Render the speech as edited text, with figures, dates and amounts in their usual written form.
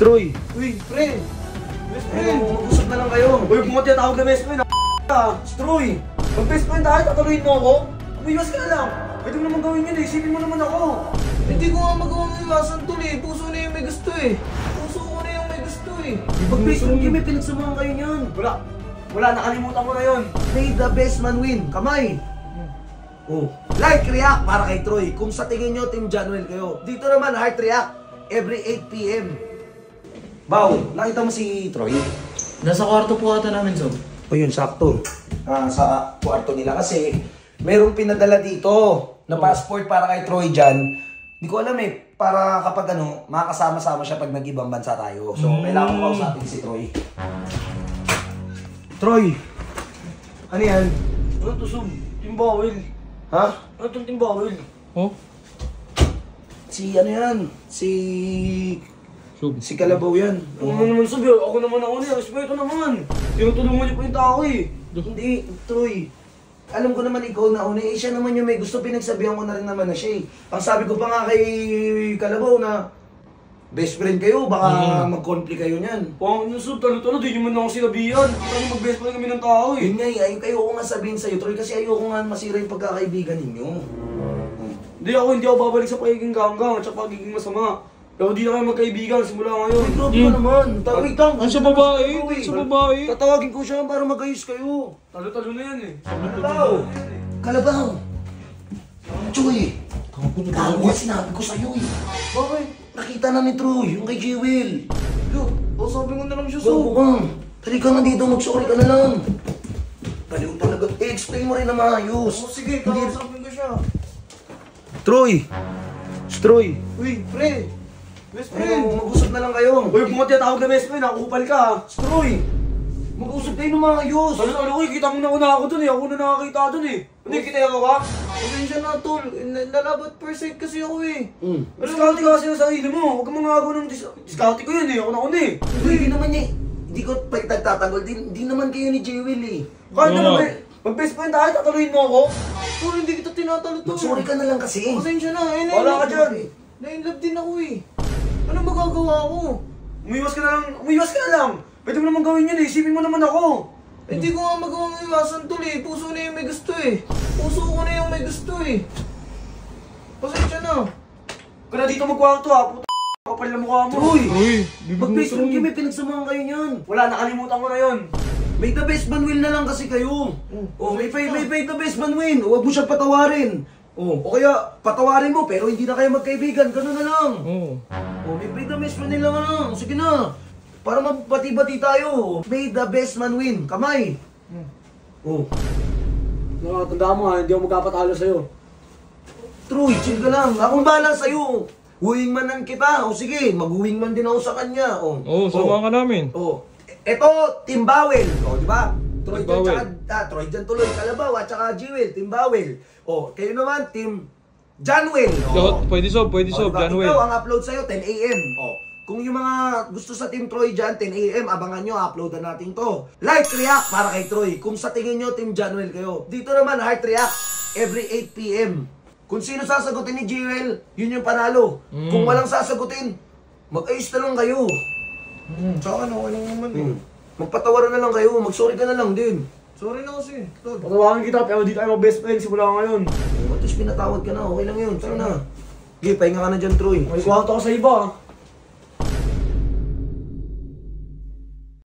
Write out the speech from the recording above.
Troy. Uy, pre! Best friend! Mag-usap na lang kayo. Uy, kung mo tinatawag na best friend, Troy! Pag best friend tayo, tataluin mo ako? Umiwas ka na lang! Pwede mo naman gawin yun eh, isipin mo naman ako! Hindi ko nga magawang iwasan tol eh, puso na yung may gusto eh! Puso ko na yung may gusto eh! Pag best friend kayo, may pinagsamahan kayo niyan! Wala, nakalimutan ko na yun! May the best man win, kamay! Oh. Like, react para kay Troy. Kung sa tingin nyo, Team Januel kayo. Dito naman, heart react. Every 8 p.m. Bao, nakita mo si Troy? Nasa kwarto po ata namin, Sob. O yun, sakto. Sa kwarto nila kasi merong pinadala dito na passport para kay Troy dyan. Hindi ko alam eh, para kapag ano, makakasama-sama siya pag nag-ibang bansa tayo. So, kailangan ko kausapin si Troy. Troy! Ano yan? Ano to, Sob? Timbawil. Ha? Ano itong timbawil? Oh? Si ano yan? Si Kalabaw yan. Ano naman sabi? Ako naman ako niya. Respeto naman. Tinutulungan niyo po yung tao eh. Hindi, Troy. Alam ko naman ikaw na una eh. Siya naman yung may gusto. Pinagsabihan ko na rin naman na siya eh. Ang sabi ko pa nga kay Kalabaw na best friend kayo, baka mag-conflict kayo niyan. Pang Sob, talo-talo. Di niyo man ako sinabihan. Kita niyo mag-best friend kami ng tao eh. Yun nga eh. Ayoko nga sabihin sa'yo, Troy. Kasi ayoko nga masira yung pagkakaibigan ninyo. Hindi ako babalik sa pagiging ganggang at sa pagiging masama. Pero di na kayo magkaibigan simula ngayon. Uy, grabe ka naman. Wait lang. Ano sa babae? Ano sa babae? Tatawagin ko siya para mag-ayos kayo. Talo-talo na yan eh. Kalabaw! Kalabaw! Choy! Gago nga sinabi ko sa'yo eh. Bakit? Nakita na ni Troy, yung kay Jewel. Yo, sabi ko na lang siya Gago Sob. ka. Tali ka na dito, mag-sorry ka na lang. Baliw talaga. I-explain mo rin na maayos. Sige, kakausapin ko siya. Troy! Troy! Uy, pre! Best Ano, friend! mag-usap na lang kayo. Uy, kung mo tinatawag na best friend, nakukupal ka. Troy! Mag-usap kayo ng maayos. Talo-talo ko eh. Kita mo na ako dun eh. Ako na nakakita dun eh. Hindi kita ako ka? Pasensya na, tol. Lalabat per side kasi ako eh. Discount ka kasi sa sarili mo. Huwag kang mga ako ng discount ko yun eh. Ako na una eh. Hindi naman niya. Hindi ko pagtatanggol. Di naman kayo ni Jewel eh. Kahit naman mag best friend tayo, tataluin mo ako. Tol, hindi kita tinatalo, tol. Mag-sorry ka na lang kasi. Pasensya na. Wala ka dyan. Na-inlove din ako eh. Ano magagawa ko? Umiwas ka na lang. Umiwas ka na lang. Pwede mo naman gawin yun eh. Isipin mo naman ako. Hindi ko nga magawang iwasan, tol eh. Puso na yung may gusto eh. Puso ko na yung may gusto eh. Pasensya na. Kung na dito magkwarto ha. Puta kapal na mukha mo. Troy! Uy, Mag-best friend kayo, may pinagsamahan kayo niyan. Wala, nakalimutan ko na yun. May the best man win na lang kasi kayo. May the best man win. Huwag mo siyang patawarin. O kaya, patawarin mo pero hindi na kayo magkaibigan. Ganun na lang. May the best man nila na lang. Sige na. Para mabati-bati tayo. May the best man win. Kamay. Nakatandaan mo ha, hindi ako magkapatalo sa'yo. Troy, chill ka lang. Akong bahala sa'yo. Huwingmanan kita. O sige, mag-huwingman din ako sa kanya. samahan ka namin. Eto, Team Bawel. Di ba? Troy Team dyan, Troy dyan tuloy. Kalabaw at saka Jewel. Team Bawel. Kayo naman, Team Januel. Pwede sob, Diba? Januel. Ikaw, ang upload sa'yo, 10 a.m. Kung yung mga gusto sa Team Troy dyan, 10 a.m. Abangan nyo, uploadan natin to. Like, react para kay Troy. Kung sa tingin nyo, Team Januel kayo. Dito naman, heart react. Every 8 p.m. Kung sino sasagutin ni Jewel, yun yung panalo. Kung walang sasagutin, mag-ayos na lang kayo. Sa akin, okay lang naman eh. Magpatawaran na lang kayo, mag-sorry ka na lang din. Sorry na kasi, tol. Patawagan kita, pero di tayo mag-best friend simula ngayon. At least pinatawad ka na, okay lang yun. Tara na. Okay, pahinga ka na dyan, Troy. May kwarto ka sa iba.